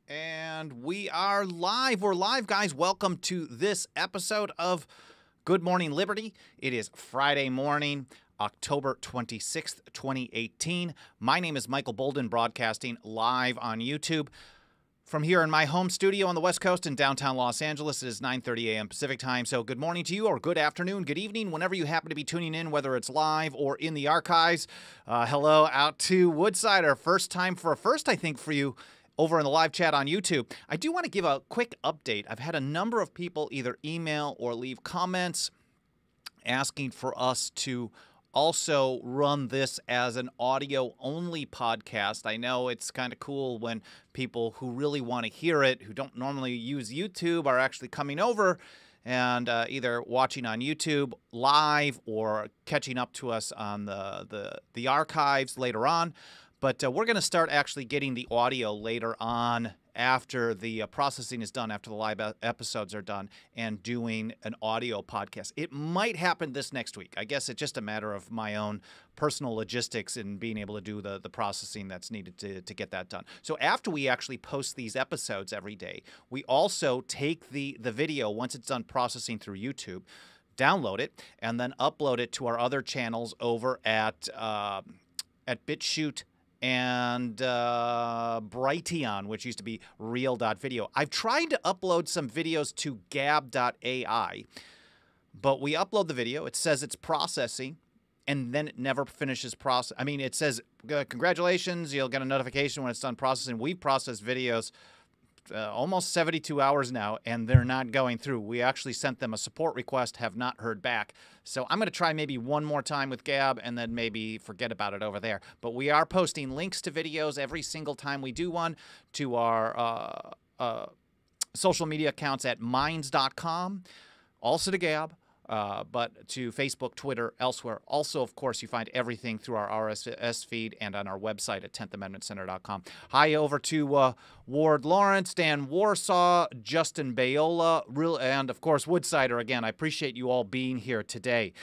And we are live. We're live, guys. Welcome to this episode of Good Morning Liberty. It is Friday morning, October 26th, 2018. My name is Michael Bolden, broadcasting live on YouTube. From here in my home studio on the West Coast in downtown Los Angeles, it is 9:30 a.m. Pacific time. So good morning to you, or good afternoon, good evening, whenever you happen to be tuning in, whether it's live or in the archives. Hello out to Woodside, our first time for a first, I think, for you over in the live chat on YouTube. I do want to give a quick update. I've had a number of people either email or leave comments asking for us to also run this as an audio-only podcast. I know it's kind of cool when people who really want to hear it, who don't normally use YouTube, are actually coming over and either watching on YouTube live or catching up to us on the archives later on. But we're going to start actually getting the audio later on after the processing is done, after the live episodes are done, and doing an audio podcast. It might happen this next week. I guess it's just a matter of my own personal logistics and being able to do the processing that's needed to get that done. So after we actually post these episodes every day, we also take the video, once it's done processing through YouTube, download it, and then upload it to our other channels over at BitChute and Brighteon, which used to be Real.video. I've tried to upload some videos to Gab.ai, but we upload the video. It says it's processing, and then it never finishes processing. I mean, it says, congratulations, you'll get a notification when it's done processing. We've processed videos almost 72 hours now, and they're not going through. We actually sent them a support request, have not heard back. So I'm going to try maybe one more time with Gab and then maybe forget about it over there. But we are posting links to videos every single time we do one to our social media accounts at minds.com, also to Gab, but to Facebook, Twitter, elsewhere. Also, of course, you find everything through our RSS feed and on our website at 10thamendmentcenter.com. Hi over to Ward Lawrence, Dan Warsaw, Justin Bayola, and, of course, Woodsider. Again, I appreciate you all being here today.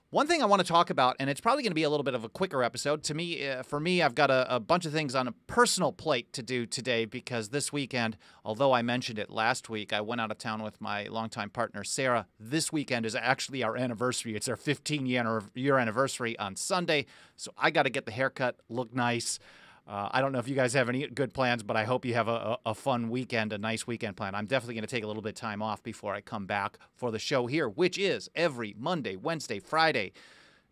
One thing I want to talk about, and it's probably going to be a little bit of a quicker episode. To me, for me, I've got a bunch of things on a personal plate to do today because this weekend, although I mentioned it last week, I went out of town with my longtime partner, Sarah. This weekend is actually our anniversary. It's our 15-year anniversary on Sunday, so I got to get the haircut, look nice. I don't know if you guys have any good plans, but I hope you have a fun weekend, a nice weekend plan. I'm definitely going to take a little bit of time off before I come back for the show here, which is every Monday, Wednesday, Friday,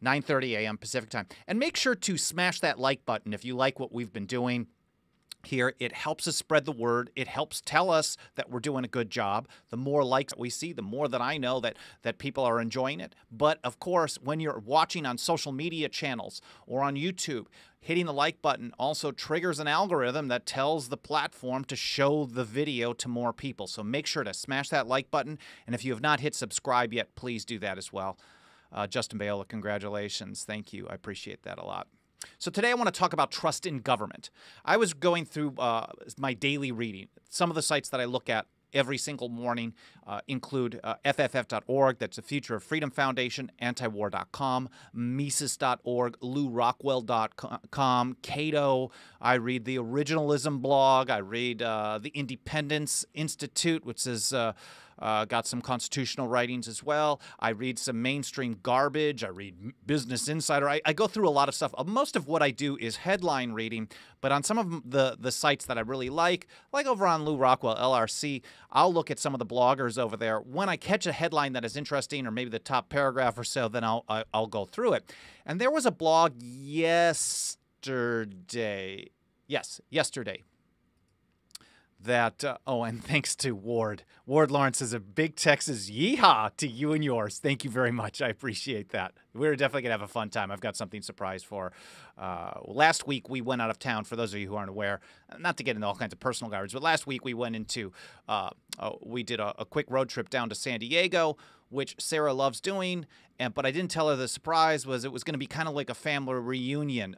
9:30 a.m. Pacific time. And make sure to smash that like button if you like what we've been doing here. It helps us spread the word. It helps tell us that we're doing a good job. The more likes we see, the more that I know that people are enjoying it. But, of course, when you're watching on social media channels or on YouTube, hitting the like button also triggers an algorithm that tells the platform to show the video to more people. So make sure to smash that like button. And if you have not hit subscribe yet, please do that as well. Justin Bayola, congratulations. Thank you. I appreciate that a lot. So today I want to talk about trust in government. I was going through my daily reading. Some of the sites that I look at every single morning include FFF.org, that's the Future of Freedom Foundation, antiwar.com, Mises.org, LouRockwell.com, Cato. I read the Originalism blog. I read the Independence Institute, which is got some constitutional writings as well. I read some mainstream garbage. I read Business Insider. I go through a lot of stuff. Most of what I do is headline reading, but on some of the sites that I really like over on Lou Rockwell, LRC, I'll look at some of the bloggers over there. When I catch a headline that is interesting, or maybe the top paragraph or so, then I'll go through it. And there was a blog yesterday. Yes, yesterday. That, and thanks to Ward. Ward Lawrence says a big Texas yeehaw to you and yours. Thank you very much. I appreciate that. We're definitely going to have a fun time. I've got something surprised for. Last week, we went out of town, for those of you who aren't aware, not to get into all kinds of personal garbage, but last week we went into, we did a quick road trip down to San Diego, which Sarah loves doing, but I didn't tell her the surprise was it was going to be kind of like a family reunion.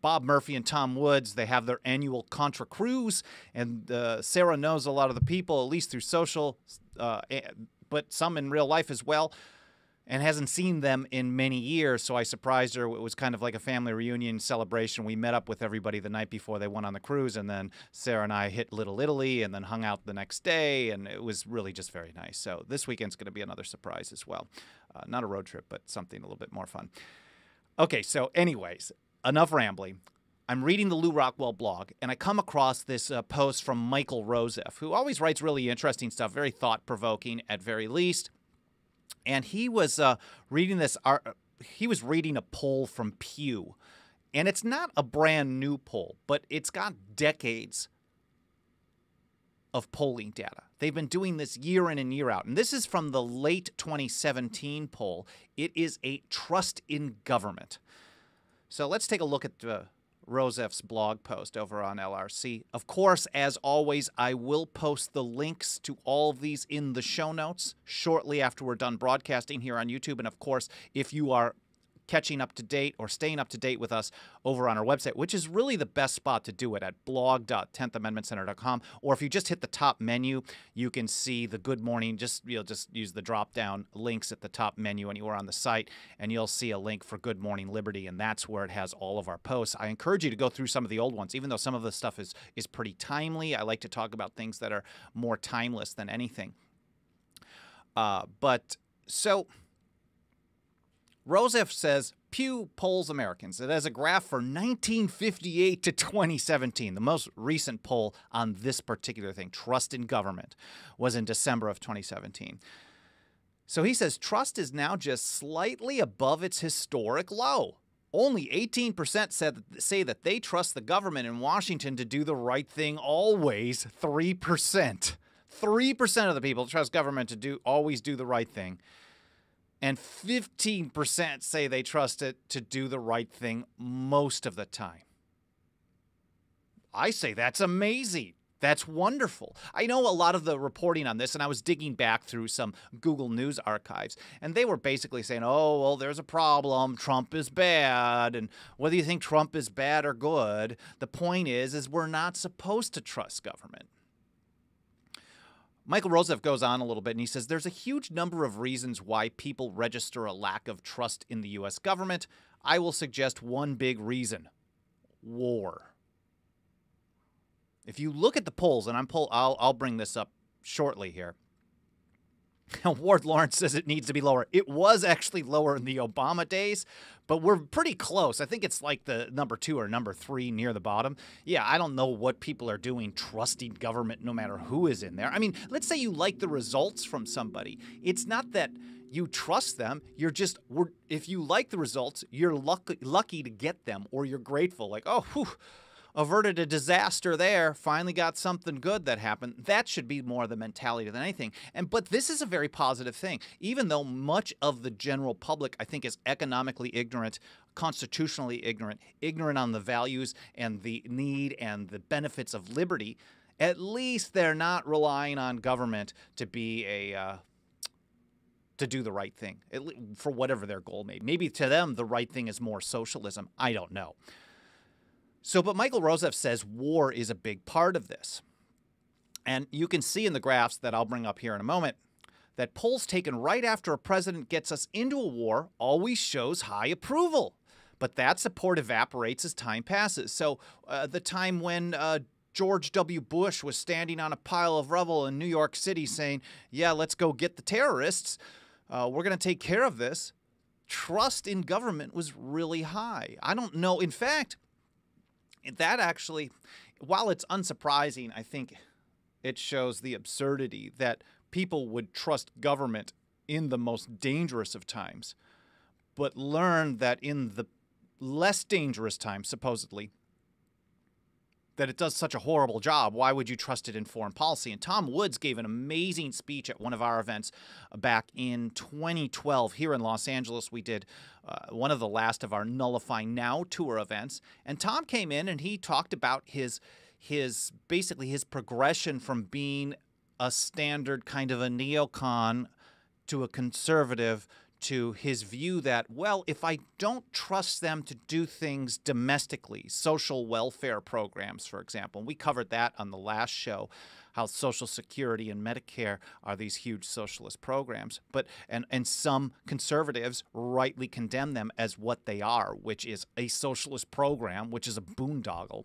Bob Murphy and Tom Woods, they have their annual Contra Cruise, and Sarah knows a lot of the people, at least through social, but some in real life as well. and hasn't seen them in many years, so I surprised her. It was kind of like a family reunion celebration. We met up with everybody the night before they went on the cruise, and then Sarah and I hit Little Italy and then hung out the next day, and it was really just very nice. So this weekend's going to be another surprise as well. Not a road trip, but something a little bit more fun. Okay, so anyways, enough rambling. I'm reading the Lou Rockwell blog, and I come across this post from Michael Roseff, who always writes really interesting stuff, very thought-provoking at very least. And he was reading this. He was reading a poll from Pew, and it's not a brand new poll, but it's got decades of polling data. They've been doing this year in and year out, and this is from the late 2017 poll. It is a trust in government. So let's take a look at Roseff's blog post over on LRC. Of course, as always, I will post the links to all of these in the show notes shortly after we're done broadcasting here on YouTube. And of course, if you are catching up to date or staying up to date with us over on our website, which is really the best spot to do it at blog.10thamendmentcenter.com. Or if you just hit the top menu, you can see the Good Morning. Just use the drop-down links at the top menu anywhere on the site, and you'll see a link for Good Morning Liberty, and that's where it has all of our posts. I encourage you to go through some of the old ones, even though some of the stuff is pretty timely. I like to talk about things that are more timeless than anything. So Roseff says Pew polls Americans. It has a graph for 1958 to 2017. The most recent poll on this particular thing, trust in government, was in December of 2017. So he says trust is now just slightly above its historic low. Only 18% say that they trust the government in Washington to do the right thing always. 3%. 3% of the people trust government to always do the right thing. And 15% say they trust it to do the right thing most of the time. I say that's amazing. That's wonderful. I know a lot of the reporting on this, and I was digging back through some Google News archives, and they were basically saying, oh, well, there's a problem. Trump is bad. And whether you think Trump is bad or good, the point is we're not supposed to trust government. Michael Roseff goes on a little bit, and he says, there's a huge number of reasons why people register a lack of trust in the U.S. government. I will suggest one big reason: war. If you look at the polls, and I'll bring this up shortly here. Ward Lawrence says it needs to be lower. It was actually lower in the Obama days, but we're pretty close. I think it's like the number 2 or number 3 near the bottom. Yeah, I don't know what people are doing trusting government no matter who is in there. I mean, let's say you like the results from somebody. It's not that you trust them. If you like the results, you're lucky to get them, or you're grateful. Like, oh, whew, averted a disaster there, finally got something good that happened. That should be more the mentality than anything. But this is a very positive thing. Even though much of the general public, I think, is economically ignorant, constitutionally ignorant on the values and the need and the benefits of liberty, at least they're not relying on government to be to do the right thing, for whatever their goal may be. Maybe to them, the right thing is more socialism. I don't know. But Michael Roseff says war is a big part of this. And you can see in the graphs that I'll bring up here in a moment that polls taken right after a president gets us into a war always shows high approval. But that support evaporates as time passes. So the time when George W. Bush was standing on a pile of rubble in New York City saying, yeah, let's go get the terrorists. We're going to take care of this. Trust in government was really high. I don't know. In fact, that actually, while it's unsurprising, I think it shows the absurdity that people would trust government in the most dangerous of times, but learn that in the less dangerous times, supposedly, that it does such a horrible job. Why would you trust it in foreign policy? And Tom Woods gave an amazing speech at one of our events back in 2012 here in Los Angeles. We did one of the last of our Nullify Now tour events. And Tom came in and he talked about his progression from being a standard kind of a neocon to a conservative to his view that, well, if I don't trust them to do things domestically, social welfare programs, for example, and we covered that on the last show, how Social Security and Medicare are these huge socialist programs, but and some conservatives rightly condemn them as what they are, which is a socialist program, which is a boondoggle.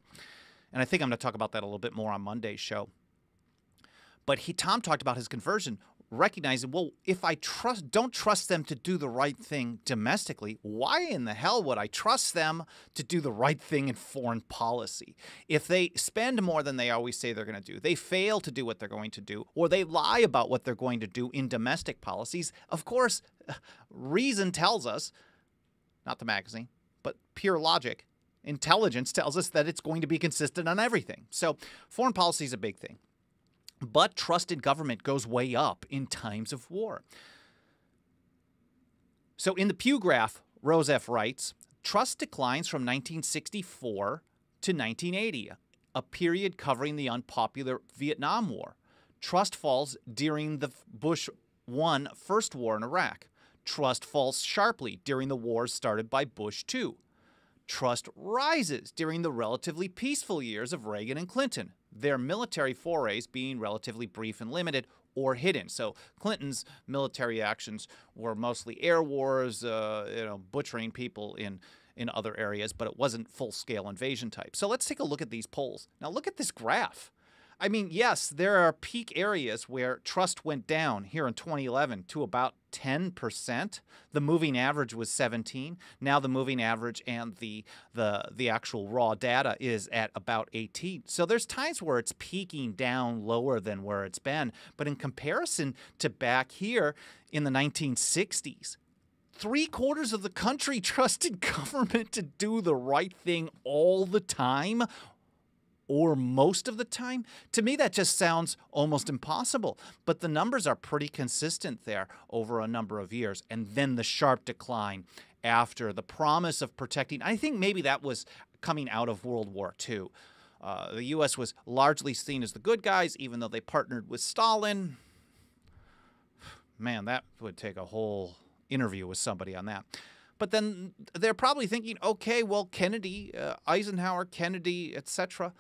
And I think I'm going to talk about that a little bit more on Monday's show. But Tom talked about his conversion, recognizing, well, if I don't trust them to do the right thing domestically, why in the hell would I trust them to do the right thing in foreign policy? If they spend more than they always say they're going to do, they fail to do what they're going to do, or they lie about what they're going to do in domestic policies, of course, reason tells us, not the magazine, but pure logic, intelligence tells us that it's going to be consistent on everything. So foreign policy is a big thing. But trust in government goes way up in times of war. So in the Pew graph, Rose F. writes, trust declines from 1964 to 1980, a period covering the unpopular Vietnam War. Trust falls during the Bush I first war in Iraq. Trust falls sharply during the wars started by Bush II. Trust rises during the relatively peaceful years of Reagan and Clinton, their military forays being relatively brief and limited or hidden. So Clinton's military actions were mostly air wars, butchering people in other areas, but it wasn't full-scale invasion type. So let's take a look at these polls. Now look at this graph. I mean, yes, there are peak areas where trust went down here in 2011 to about 10%. The moving average was 17. Now the moving average and the actual raw data is at about 18. So there's times where it's peaking down lower than where it's been. But in comparison to back here in the 1960s, 3/4 of the country trusted government to do the right thing all the time, or most of the time. To me, that just sounds almost impossible. But the numbers are pretty consistent there over a number of years. And then the sharp decline after the promise of protecting. I think maybe that was coming out of World War II. The U.S. was largely seen as the good guys, even though they partnered with Stalin. Man, that would take a whole interview with somebody on that. But then they're probably thinking, okay, well, Kennedy, Eisenhower, Kennedy, etc.,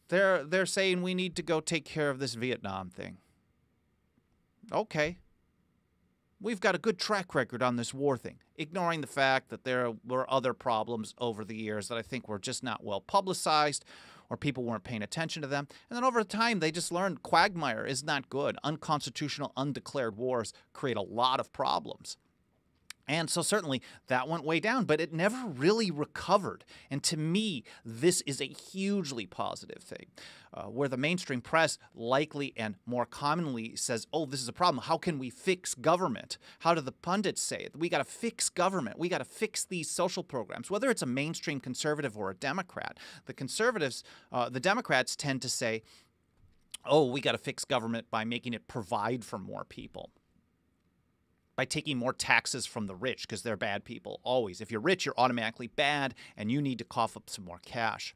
they're saying we need to go take care of this Vietnam thing. Okay. We've got a good track record on this war thing, ignoring the fact that there were other problems over the years that I think were just not well publicized or people weren't paying attention to them. And then over time, they just learned quagmire is not good. Unconstitutional, undeclared wars create a lot of problems. And so certainly that went way down, but it never really recovered. And to me, this is a hugely positive thing, where the mainstream press likely and more commonly says, oh, this is a problem. How can we fix government? How do the pundits say it? We got to fix government. We got to fix these social programs, whether it's a mainstream conservative or a Democrat. The conservatives, the Democrats tend to say, oh, we got to fix government by making it provide for more people, by taking more taxes from the rich because they're bad people. Always. If you're rich, you're automatically bad, and you need to cough up some more cash.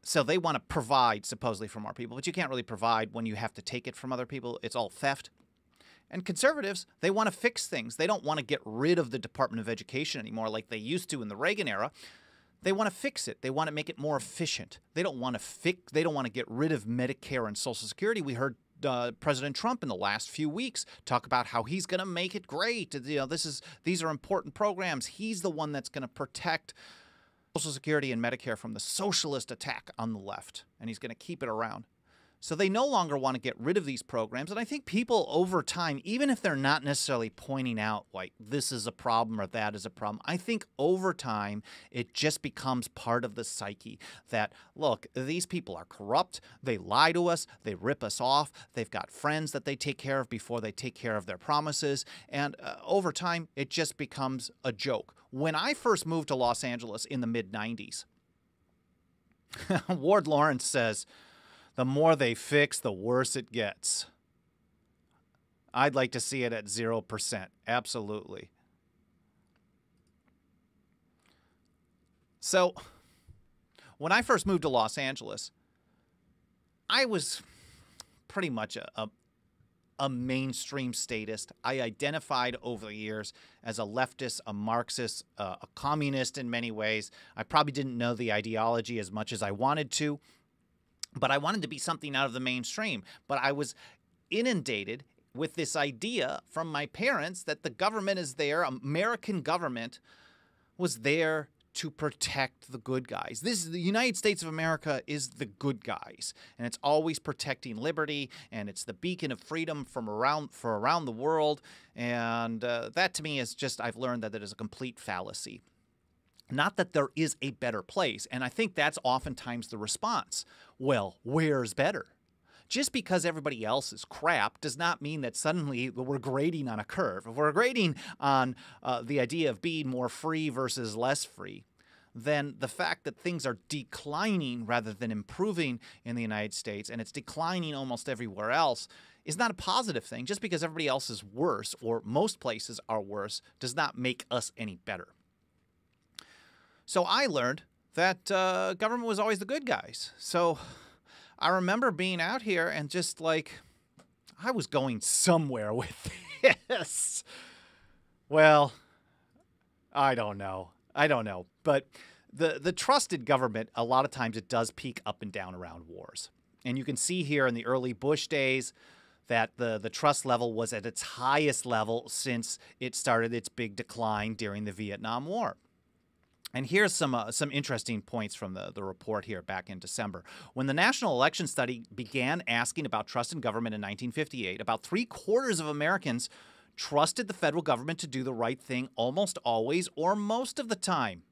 So they want to provide, supposedly, for more people, but you can't really provide when you have to take it from other people. It's all theft. And conservatives, they want to fix things. They don't want to get rid of the Department of Education anymore like they used to in the Reagan era. They want to fix it. They want to make it more efficient. They don't want to get rid of Medicare and Social Security. We heard President Trump in the last few weeks talk about how he's going to make it great. These are important programs. He's the one that's going to protect Social Security and Medicare from the socialist attack on the left, and he's going to keep it around. So they no longer want to get rid of these programs. And I think people over time, even if they're not necessarily pointing out like this is a problem or that is a problem, I think over time it just becomes part of the psyche that, look, these people are corrupt. They lie to us. They rip us off. They've got friends that they take care of before they take care of their promises. And over time, it just becomes a joke. When I first moved to Los Angeles in the mid-90s, Ward Lawrence says, the more they fix, the worse it gets. I'd like to see it at 0%. Absolutely. So, when I first moved to Los Angeles, I was pretty much a a mainstream statist. I identified over the years as a leftist, a Marxist, a communist in many ways. I probably didn't know the ideology as much as I wanted to, but I wanted to be something out of the mainstream. But I was inundated with this idea from my parents that the government is there, American government was there to protect the good guys. The United States of America is the good guys, and it's always protecting liberty, and it's the beacon of freedom for around the world. And that to me is just, I've learned that it is a complete fallacy. Not that there is a better place, and I think that's oftentimes the response. Well, where's better? Just because everybody else is crap does not mean that suddenly we're grading on a curve. If we're grading on the idea of being more free versus less free, then the fact that things are declining rather than improving in the United States, and it's declining almost everywhere else, is not a positive thing. Just because everybody else is worse, or most places are worse, does not make us any better. So I learned that government was always the good guys. So I remember being out here and just like, I was going somewhere with this. Well, I don't know. But the trusted government, a lot of times it does peak up and down around wars. And you can see here in the early Bush days that the trust level was at its highest level since it started its big decline during the Vietnam War. And here's some interesting points from the report here back in December. When the National Election Study began asking about trust in government in 1958, about 3/4 of Americans trusted the federal government to do the right thing almost always or most of the time.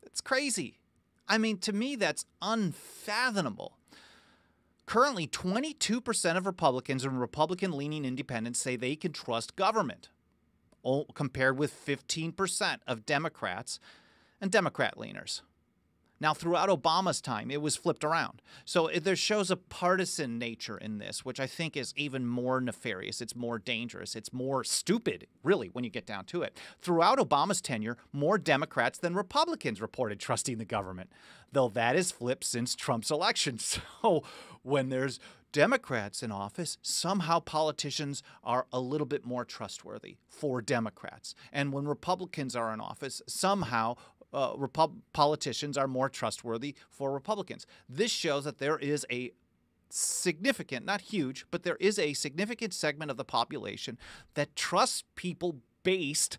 It's crazy. I mean, to me, that's unfathomable. Currently, 22% of Republicans and Republican-leaning independents say they can trust government, compared with 15% of Democrats and Democrat-leaners. Now, throughout Obama's time, it was flipped around. So there shows a partisan nature in this, which I think is even more nefarious. It's more dangerous. It's more stupid, really, when you get down to it. Throughout Obama's tenure, more Democrats than Republicans reported trusting the government, though that is flipped since Trump's election. So when there's Democrats in office, somehow politicians are a little bit more trustworthy for Democrats. And when Republicans are in office, somehow politicians are more trustworthy for Republicans. This shows that there is a significant, not huge, but there is a significant segment of the population that trusts people based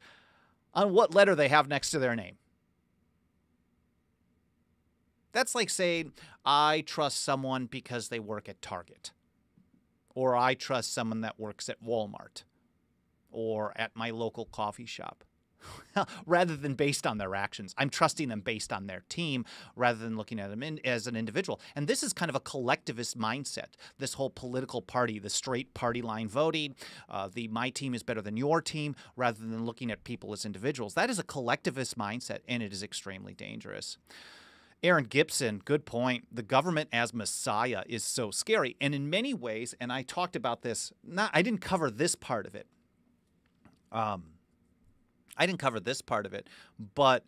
on what letter they have next to their name. That's like saying, I trust someone because they work at Target, or I trust someone that works at Walmart, or at my local coffee shop. Rather than based on their actions. I'm trusting them based on their team rather than looking at them as an individual. And this is kind of a collectivist mindset, this whole political party, the straight party line voting, my team is better than your team, rather than looking at people as individuals. That is a collectivist mindset, and it is extremely dangerous. Aaron Gibson, good point. The government as messiah is so scary. And in many ways, and I talked about this, I didn't cover this part of it. But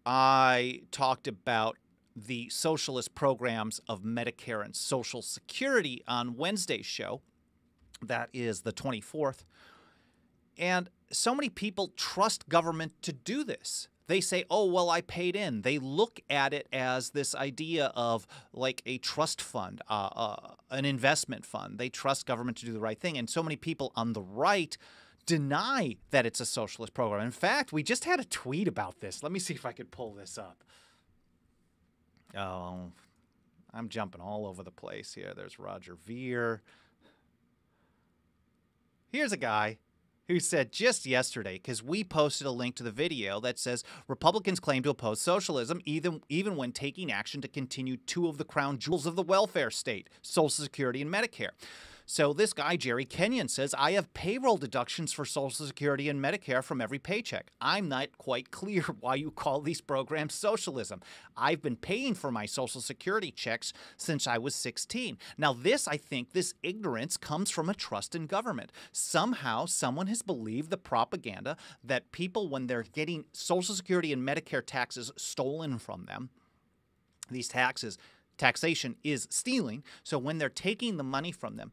I talked about the socialist programs of Medicare and Social Security on Wednesday's show. That is the 24th. And so many people trust government to do this. They say, oh, well, I paid in. They look at it as this idea of like a trust fund, an investment fund. They trust government to do the right thing. And so many people on the right deny that it's a socialist program. In fact, we just had a tweet about this. Let me see if I could pull this up. Oh, I'm jumping all over the place here. There's Roger Ver. Here's a guy who said just yesterday, because we posted a link to the video that says Republicans claim to oppose socialism even when taking action to continue two of the crown jewels of the welfare state, Social Security and Medicare. So this guy, Jerry Kenyon, says, I have payroll deductions for Social Security and Medicare from every paycheck. I'm not quite clear why you call these programs socialism. I've been paying for my Social Security checks since I was 16. Now this, I think, this ignorance comes from a trust in government. Somehow someone has believed the propaganda that people, when they're getting Social Security and Medicare taxes stolen from them, these taxes taxation is stealing. So when they're taking the money from them,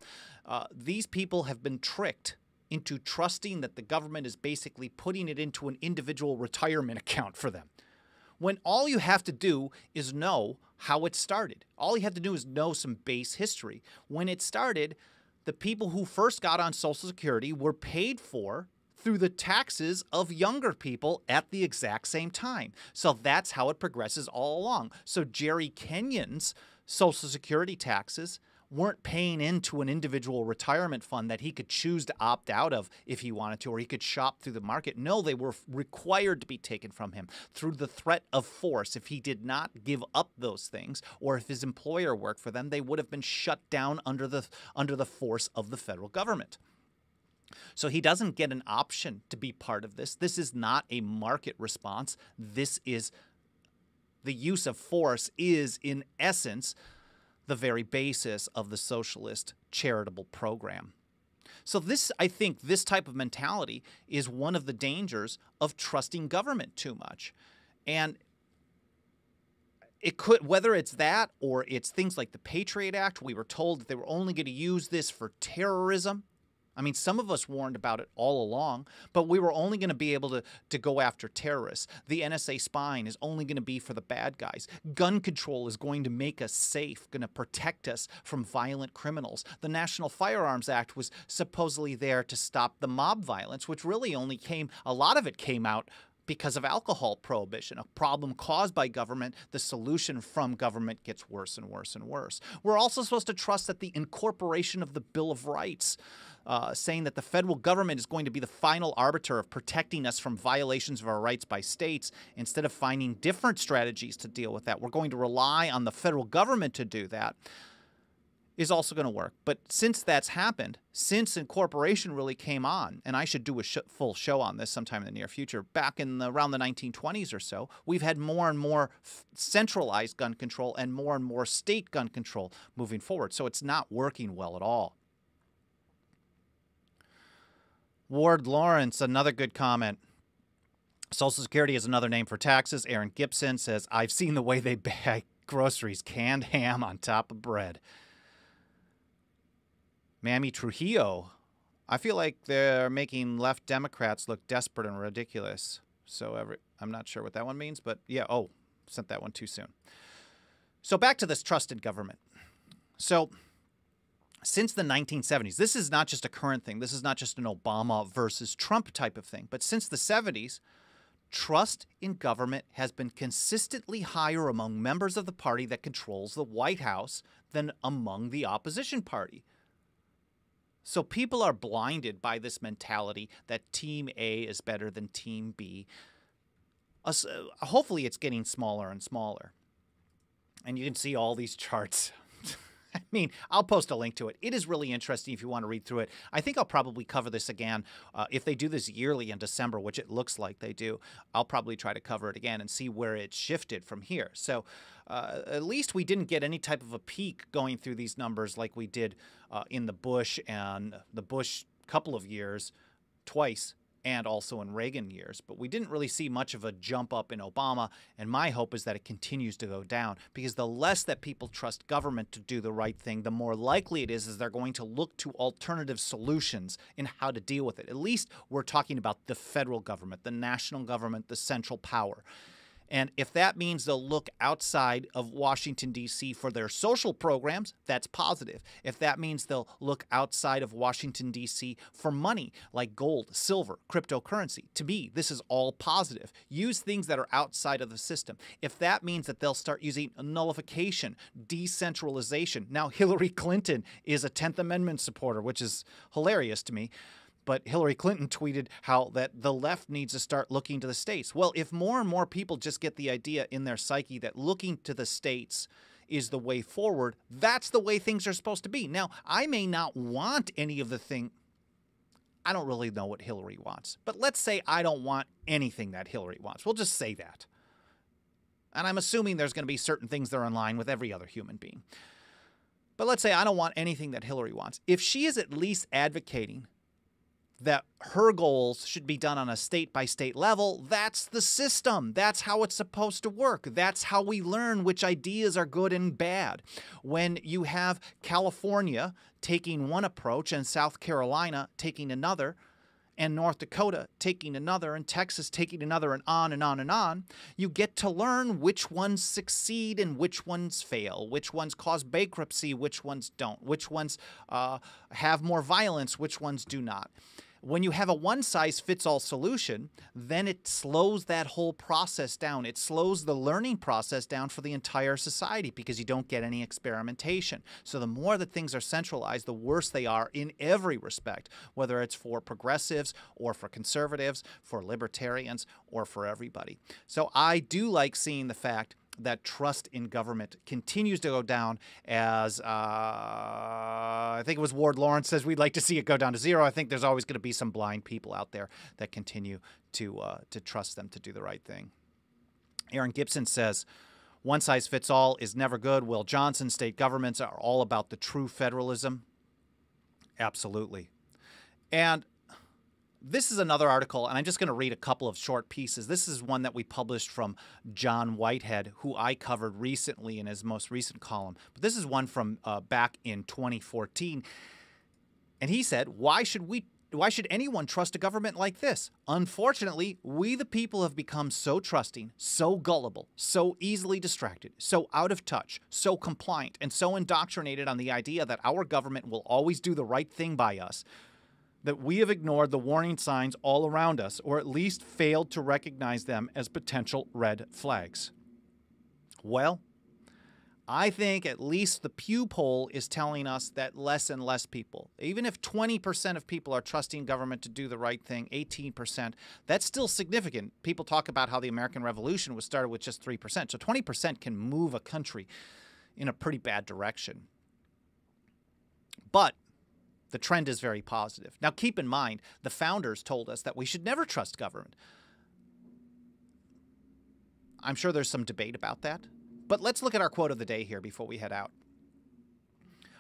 these people have been tricked into trusting that the government is basically putting it into an individual retirement account for them. When all you have to do is know how it started. All you have to do is know some base history. When it started, the people who first got on Social Security were paid for through the taxes of younger people at the exact same time. So that's how it progresses all along. So Jerry Kenyon's Social Security taxes weren't paying into an individual retirement fund that he could choose to opt out of if he wanted to, or he could shop through the market. No, they were required to be taken from him through the threat of force. If he did not give up those things, or if his employer worked for them, they would have been shut down under the force of the federal government. So he doesn't get an option to be part of this. This is not a market response. This is the use of force is, in essence, the very basis of the socialist charitable program. So I think this type of mentality is one of the dangers of trusting government too much. And it could, whether it's that or it's things like the Patriot Act, we were told that they were only going to use this for terrorism. I mean, some of us warned about it all along, but we were only going to be able to go after terrorists. The NSA spying is only going to be for the bad guys. Gun control is going to make us safe, going to protect us from violent criminals. The National Firearms Act was supposedly there to stop the mob violence, which really only a lot of it came out because of alcohol prohibition, a problem caused by government. The solution from government gets worse and worse and worse. We're also supposed to trust that the incorporation of the Bill of Rights, saying that the federal government is going to be the final arbiter of protecting us from violations of our rights by states, instead of finding different strategies to deal with that. We're going to rely on the federal government to do that, is also going to work. But since that's happened, since incorporation really came on, and I should do a full show on this sometime in the near future, back in around the 1920s or so, we've had more and more centralized gun control and more state gun control moving forward. So it's not working well at all. Ward Lawrence, another good comment. Social Security is another name for taxes. Aaron Gibson says, I've seen the way they bag groceries, canned ham on top of bread. Mammy Trujillo, I feel like they're making left Democrats look desperate and ridiculous. So I'm not sure what that one means, but yeah, sent that one too soon. So back to this trusted government. So since the 1970s, this is not just a current thing. This is not just an Obama versus Trump type of thing. But since the 70s, trust in government has been consistently higher among members of the party that controls the White House than among the opposition party. So people are blinded by this mentality that Team A is better than Team B. Hopefully it's getting smaller and smaller. And you can see all these charts. I mean, I'll post a link to it. It is really interesting if you want to read through it. I think I'll probably cover this again. If they do this yearly in December, which it looks like they do, I'll probably try to cover it again and see where it shifted from here. So at least we didn't get any type of a peak going through these numbers like we did in the Bush and the Bush couple of years twice, and also in Reagan years. But we didn't really see much of a jump up in Obama, and my hope is that it continues to go down, because the less that people trust government to do the right thing, the more likely it is they're going to look to alternative solutions in how to deal with it. At least we're talking about the federal government, the national government, the central power. And if that means they'll look outside of Washington, D.C. for their social programs, that's positive. If that means they'll look outside of Washington, D.C. for money like gold, silver, cryptocurrency, to me, this is all positive. Use things that are outside of the system. If that means that they'll start using nullification, decentralization. Now, Hillary Clinton is a 10th Amendment supporter, which is hilarious to me. But Hillary Clinton tweeted how that the left needs to start looking to the states. Well, if more and more people just get the idea in their psyche that looking to the states is the way forward, that's the way things are supposed to be. Now, I may not want any of the thing. I don't really know what Hillary wants. But let's say I don't want anything that Hillary wants. We'll just say that. And I'm assuming there's going to be certain things that are in line with every other human being. But let's say I don't want anything that Hillary wants. If she is at least advocating that her goals should be done on a state-by-state level. That's the system. That's how it's supposed to work. That's how we learn which ideas are good and bad. When you have California taking one approach and South Carolina taking another, and North Dakota taking another, and Texas taking another, and on and on and on, you get to learn which ones succeed and which ones fail, which ones cause bankruptcy, which ones don't, which ones have more violence, which ones do not. When you have a one-size-fits-all solution, then it slows that whole process down. It slows the learning process down for the entire society because you don't get any experimentation. So the more that things are centralized, the worse they are in every respect, whether it's for progressives or for conservatives, for libertarians, or for everybody. So I do like seeing the fact that trust in government continues to go down as, I think it was Ward Lawrence says we'd like to see it go down to zero. I think there's always going to be some blind people out there that continue to trust them to do the right thing. Aaron Gibson says, one size fits all is never good. Will Johnson, state governments are all about the true federalism. Absolutely. And this is another article, and I'm just going to read a couple of short pieces. This is one that we published from John Whitehead, who I covered recently in his most recent column. But this is one from back in 2014. And he said, why should anyone trust a government like this? Unfortunately, we the people have become so trusting, so gullible, so easily distracted, so out of touch, so compliant, and so indoctrinated on the idea that our government will always do the right thing by us, that we have ignored the warning signs all around us, or at least failed to recognize them as potential red flags. Well, I think at least the Pew poll is telling us that less and less people, even if 20% of people are trusting government to do the right thing, 18%, that's still significant. People talk about how the American Revolution was started with just 3%. So 20% can move a country in a pretty bad direction. But the trend is very positive. Now, keep in mind, the founders told us that we should never trust government. I'm sure there's some debate about that. But let's look at our quote of the day here before we head out.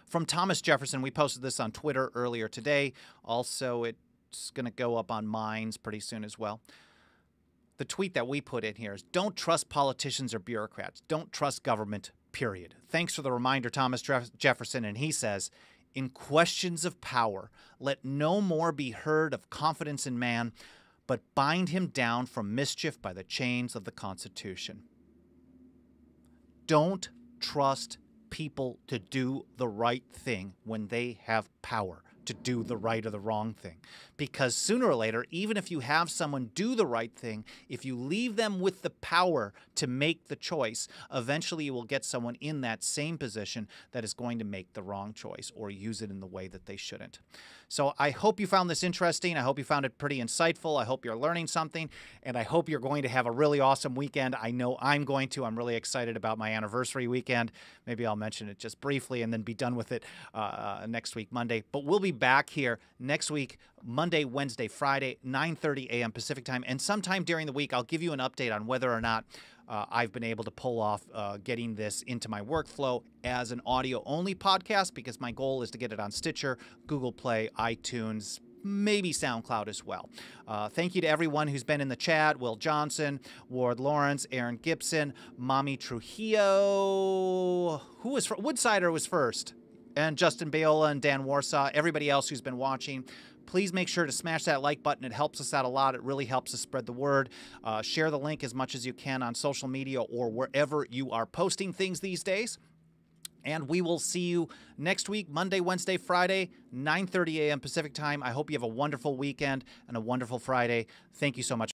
From Thomas Jefferson, we posted this on Twitter earlier today. Also, it's going to go up on Minds pretty soon as well. The tweet that we put in here is, don't trust politicians or bureaucrats. Don't trust government, period. Thanks for the reminder, Thomas Jefferson. And he says, in questions of power, let no more be heard of confidence in man, but bind him down from mischief by the chains of the Constitution. Don't trust people to do the right thing when they have power to do the right or the wrong thing. Because sooner or later, even if you have someone do the right thing, if you leave them with the power to make the choice, eventually you will get someone in that same position that is going to make the wrong choice or use it in the way that they shouldn't. So I hope you found this interesting. I hope you found it pretty insightful. I hope you're learning something, and I hope you're going to have a really awesome weekend. I know I'm going to. I'm really excited about my anniversary weekend. Maybe I'll mention it just briefly and then be done with it next week, Monday. But we'll be back here next week, Monday, Wednesday, Friday, 9:30 a.m. Pacific time. And sometime during the week, I'll give you an update on whether or not I've been able to pull off getting this into my workflow as an audio-only podcast, because my goal is to get it on Stitcher, Google Play, iTunes, maybe SoundCloud as well. Thank you to everyone who's been in the chat: Will Johnson, Ward Lawrence, Aaron Gibson, Mommy Trujillo, who was Woodsider was first, and Justin Bayola and Dan Warsaw, everybody else who's been watching. Please make sure to smash that like button. It helps us out a lot. It really helps us spread the word. Share the link as much as you can on social media or wherever you are posting things these days. And we will see you next week, Monday, Wednesday, Friday, 9:30 a.m. Pacific time. I hope you have a wonderful weekend and a wonderful Friday. Thank you so much.